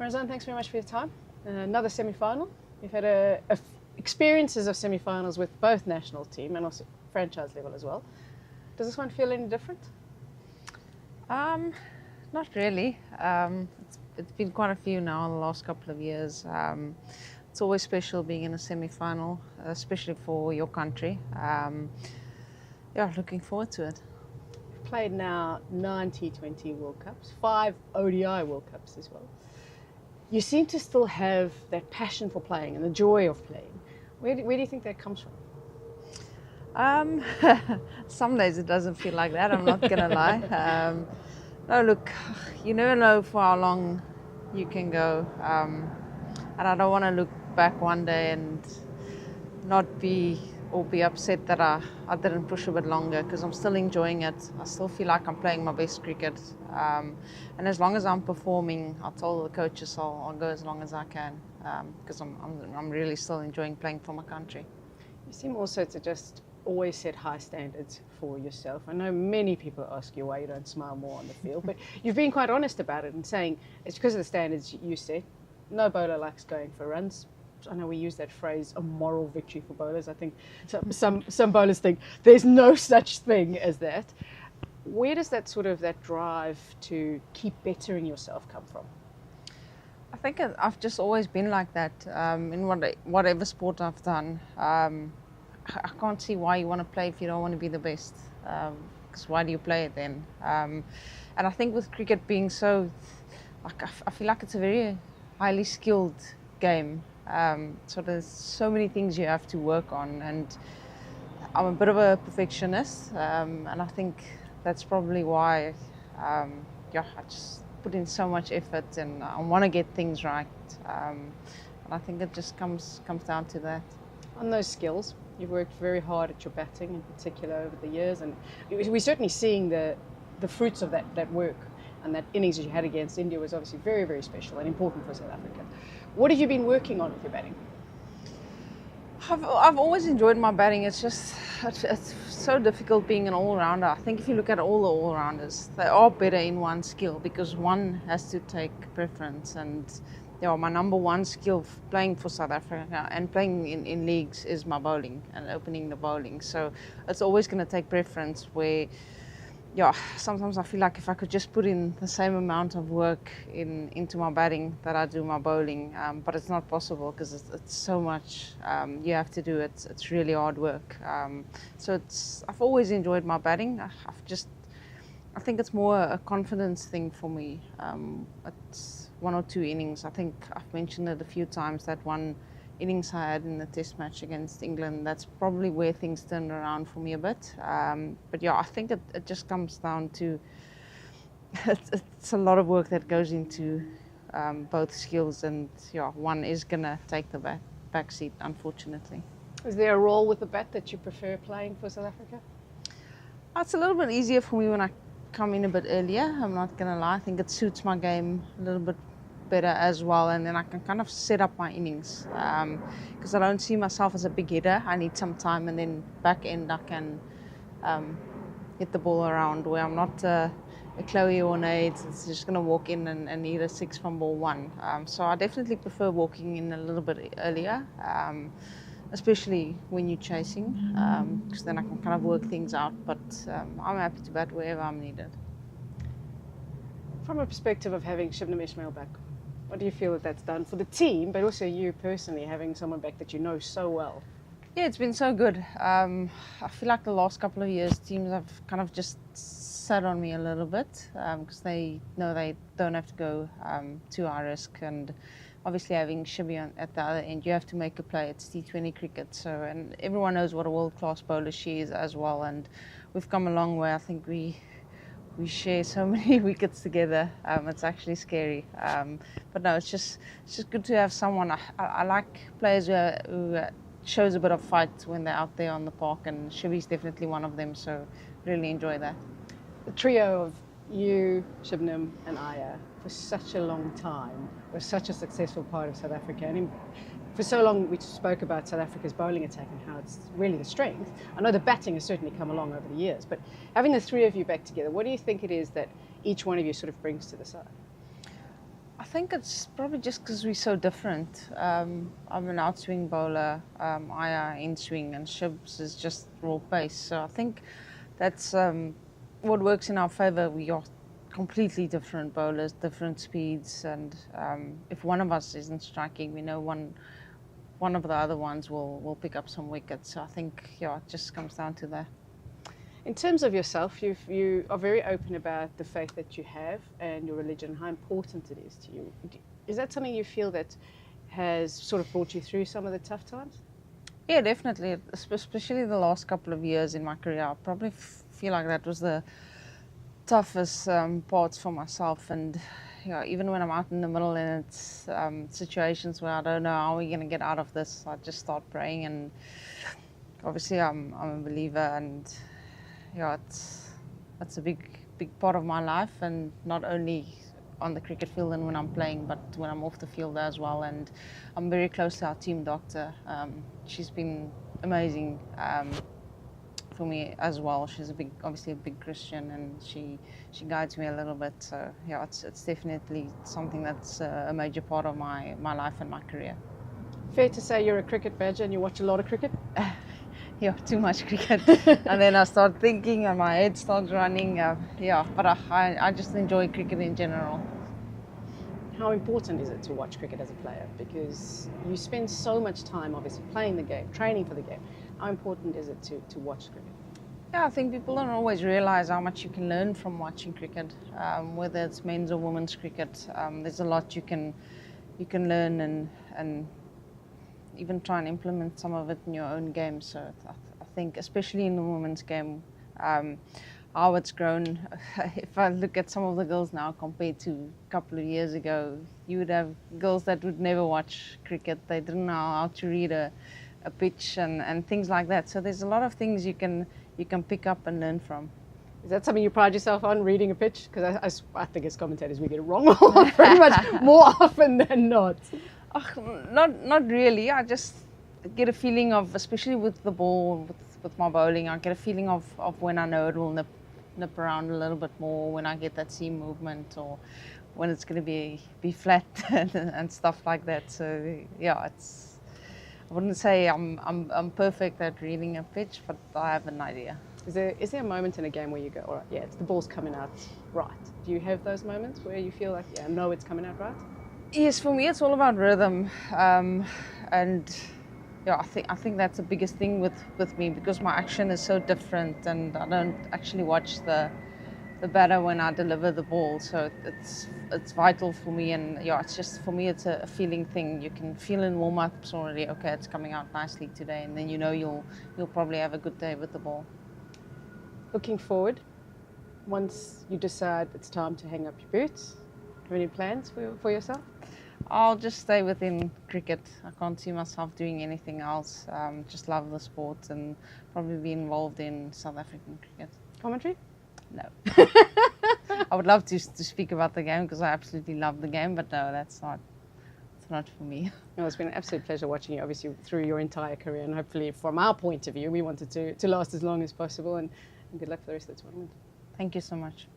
Marizanne, thanks very much for your time. Another semi-final. You've had experiences of semi-finals with both national team and also franchise level as well. Does this one feel any different? Not really. It's been quite a few now in the last couple of years. It's always special being in a semi-final, especially for your country. Yeah, looking forward to it. You've played now 9 T20 World Cups, 5 ODI World Cups as well. You seem to still have that passion for playing and the joy of playing. Where do you think that comes from? Some days it doesn't feel like that, I'm not gonna lie. No, look, you never know for how long you can go, and I don't want to look back one day and not be upset that I didn't push a bit longer, because I'm still enjoying it. I still feel like I'm playing my best cricket, and as long as I'm performing, I told the coaches I'll go as long as I can, because I'm really still enjoying playing for my country. You seem also to just always set high standards for yourself. I know many people ask you why you don't smile more on the field, but you've been quite honest about it and saying it's because of the standards you set. No bowler likes going for runs. I know we use that phrase, a moral victory for bowlers. I think some bowlers think there's no such thing as that. Where does that drive to keep bettering yourself come from? I think I've just always been like that in whatever sport I've done. I can't see why you want to play if you don't want to be the best, because why do you play it then? And I think with cricket being so, I feel like it's a very highly skilled game. So there's so many things you have to work on, and I'm a bit of a perfectionist, and I think that's probably why I just put in so much effort and I want to get things right, and I think it just comes down to that. On those skills, you've worked very hard at your batting in particular over the years, and we're certainly seeing the fruits of that work, and that innings that you had against India was obviously very, very special and important for South Africa. What have you been working on with your batting? I've always enjoyed my batting. It's just it's so difficult being an all-rounder. I think if you look at all the all-rounders, they are better in one skill because one has to take preference. And my number one skill playing for South Africa and playing in leagues is my bowling and opening the bowling. So it's always going to take preference where, sometimes I feel like if I could just put in the same amount of work into my batting that I do my bowling, but it's not possible because it's so much you have to do. It's really hard work. So I've always enjoyed my batting. I think it's more a confidence thing for me. It's 1 or 2 innings. I think I've mentioned it a few times, that one innings I had in the test match against England, that's probably where things turned around for me a bit. But I think it just comes down to it's a lot of work that goes into both skills, and one is gonna take the back seat, unfortunately. Is there a role with the bat that you prefer playing for South Africa? It's a little bit easier for me when I come in a bit earlier, I'm not gonna lie. I think it suits my game a little bit better as well, and then I can kind of set up my innings, because I don't see myself as a big hitter. I need some time, and then back end I can hit the ball around, where I'm not a Chloe or Nate. It's just going to walk in and hit a 6 from ball 1. So I definitely prefer walking in a little bit earlier, especially when you're chasing, because then I can kind of work things out, but I'm happy to bat wherever I'm needed. From a perspective of having Shabnim Ismail back, what do you feel that that's done for the team, but also you personally, having someone back that you know so well? Yeah, it's been so good. I feel like the last couple of years, teams have kind of just sat on me a little bit, because they know they don't have to go too high risk, and obviously having Shabby at the other end, you have to make a play. It's T20 cricket, and everyone knows what a world-class bowler she is as well, and we've come a long way. I think we share so many wickets together. It's actually scary. But no, it's just good to have someone. I like players who shows a bit of fight when they're out there on the park, and Shabby's definitely one of them, so really enjoy that. The trio of you, Shabnim and Aya, for such a long time, was such a successful part of South Africa. And for so long we spoke about South Africa's bowling attack and how it's really the strength. I know the batting has certainly come along over the years, but having the three of you back together, what do you think it is that each one of you sort of brings to the side? I I think it's probably just because we're so different. I'm an outswing bowler, Aya in-swing, and Shibs is just raw pace. So I think that's what works in our favour. We are completely different bowlers, different speeds, and if one of us isn't striking, we know one of the other ones will pick up some wickets. So I think, yeah, it just comes down to that. In terms of yourself, you are very open about the faith that you have and your religion, how important it is to you. Is that something you feel that has sort of brought you through some of the tough times? Yeah, definitely, especially the last couple of years in my career. I probably feel like that was the toughest parts for myself. And even when I'm out in the middle and it's situations where I don't know how we're going to get out of this, I just start praying. And obviously I'm a believer, and it's a big part of my life, and not only on the cricket field and when I'm playing, but when I'm off the field as well. And I'm very close to our team doctor. She's been amazing for me as well. She's obviously a big Christian, and she guides me a little bit. So yeah, it's definitely something that's a major part of my life and my career. Fair to say you're a cricket badger and you watch a lot of cricket? Yeah, too much cricket. And then I start thinking and my head starts running. But I just enjoy cricket in general. How important is it to watch cricket as a player? Because you spend so much time obviously playing the game, training for the game. How important is it to watch cricket? Yeah, I think people don't always realise how much you can learn from watching cricket, whether it's men's or women's cricket. There's a lot you can learn and even try and implement some of it in your own game. So I think, especially in the women's game, how it's grown. If I look at some of the girls now compared to a couple of years ago, you would have girls that would never watch cricket. They didn't know how to read a pitch and things like that. So there's a lot of things you can pick up and learn from. Is that something you pride yourself on, reading a pitch? Because I think as commentators we get it wrong pretty much more often than not. Not really. I just get a feeling of, especially with the ball, with my bowling, I get a feeling of when I know it will nip around a little bit more, when I get that seam movement, or when it's going to be flat and stuff like that. So yeah, I wouldn't say I'm perfect at reading a pitch, but I have an idea. Is there a moment in a game where you go, all right, yeah, the ball's coming out right? Do you have those moments where you feel like, yeah, I know it's coming out right? Yes, for me it's all about rhythm, and yeah, I think that's the biggest thing with me, because my action is so different, and I don't actually watch the batter when I deliver the ball. So it's vital for me, and yeah, it's just, for me it's a feeling thing. You can feel in warm-ups already, okay, it's coming out nicely today, and then you know you'll probably have a good day with the ball. Looking forward, once you decide it's time to hang up your boots, have any plans for yourself? I'll just stay within cricket. I can't see myself doing anything else. Just love the sport and probably be involved in South African cricket. Commentary? No. I would love to speak about the game, because I absolutely love the game, but no, it's not for me. No, it's been an absolute pleasure watching you, obviously, through your entire career, and hopefully from our point of view, we wanted to last as long as possible, and good luck for the rest of the tournament. Thank you so much.